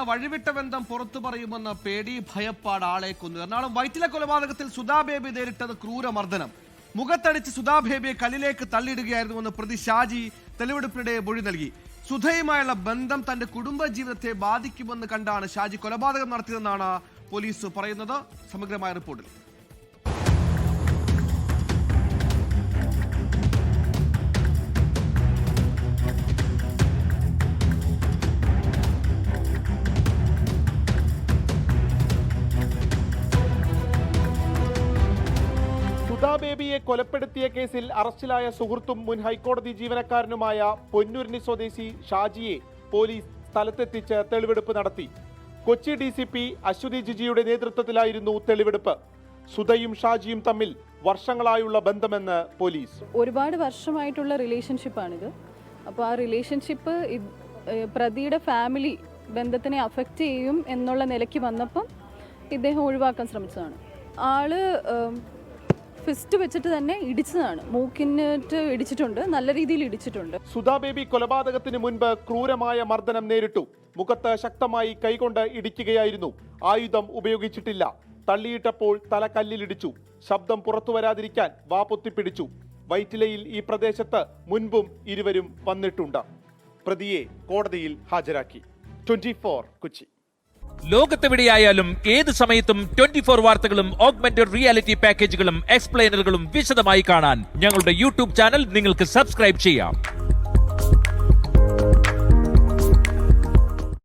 വഴിവിട്ട ബന്ധം പുറത്തു പറയുമെന്ന പേടി ഭയപ്പാട് ആളെ കൊന്നു. എറണാകുളം വൈറ്റില കൊലപാതകത്തിൽ സുധാ ബേബി നേരിട്ടത് ക്രൂരമർദ്ദനം. മുഖത്തടിച്ച് സുധാ ബേബിയെ കല്ലിലേക്ക് തള്ളിയിടുകയായിരുന്നുവെന്ന് പ്രതി ഷാജി തെളിവെടുപ്പിനിടെ മൊഴി നൽകി. സുധയുമായുള്ള ബന്ധം തന്റെ കുടുംബജീവിതത്തെ ബാധിക്കുമെന്ന് കണ്ടാണ് ഷാജി കൊലപാതകം നടത്തിയതെന്നാണ് പോലീസ് പറയുന്നത്. സമഗ്രമായ റിപ്പോർട്ടിൽ സുധാ ബേബിയെ കൊലപ്പെടുത്തിയ കേസിൽ അറസ്റ്റിലായ സുഹൃത്തും മുൻ ഹൈക്കോടതി ജീവനക്കാരനുമായ പൊന്നൂരിനി സ്വദേശി ഷാജിയെ പോലീസ് സ്ഥലത്തെത്തിച്ച് തെളിവെടുപ്പ് നടത്തി. കൊച്ചി DCP അശ്വതി ജിജിയുടെ നേതൃത്വത്തിലായിരുന്നു തെളിവെടുപ്പ്. സുധയും ഷാജിയും തമ്മിൽ വർഷങ്ങളായുള്ള ബന്ധമെന്ന് പോലീസ്. ഒരുപാട് വർഷമായിട്ടുള്ള റിലേഷൻഷിപ്പാണിത്. അപ്പോൾ ആ റിലേഷൻഷിപ്പ് പ്രതിയുടെ ഫാമിലി ബന്ധത്തിനെ അഫക്റ്റ് ചെയ്യും എന്നുള്ള നിലയ്ക്ക് വന്നപ്പം ഇദ്ദേഹം ഒഴിവാക്കാൻ ശ്രമിച്ചതാണ്. ആള് ഫിസ്റ്റ് വെച്ചിട്ട് തന്നെ ഇടിച്ചതാണ്. മൂക്കിനിട്ട് ഇടിച്ചിട്ടുണ്ട്, നല്ല രീതിയിൽ ഇടിച്ചിട്ടുണ്ട്. സുധാ ബേബി കൊലപാതകത്തിന് മുൻപ് ക്രൂരമായ മർദ്ദനം നേരിട്ടു. മുഖത്ത് ശക്തമായി കൈകൊണ്ട് ഇടിക്കുകയായിരുന്നു. ആയുധം ഉപയോഗിച്ചിട്ടില്ല. തള്ളിയിട്ടപ്പോൾ തല കല്ലിലിടിച്ചു. ശബ്ദം പുറത്തു വരാതിരിക്കാൻ വാ പൊത്തിപ്പിടിച്ചു. വൈറ്റിലയിൽ ഈ പ്രദേശത്ത് മുൻപും ഇരുവരും വന്നിട്ടുണ്ട്. പ്രതിയെ കോടതിയിൽ ഹാജരാക്കി. 24 കൊച്ചി. ലോകത്തെവിടെയായാലും ഏത് സമയത്തും 24 വാർത്തകളും ഓഗ്മെന്റഡ് റിയാലിറ്റി പാക്കേജുകളും എക്സ്പ്ലെയിനറുകളും വിശദമായി കാണാൻ ഞങ്ങളുടെ യൂട്യൂബ് ചാനൽ നിങ്ങൾക്ക് സബ്സ്ക്രൈബ് ചെയ്യാം.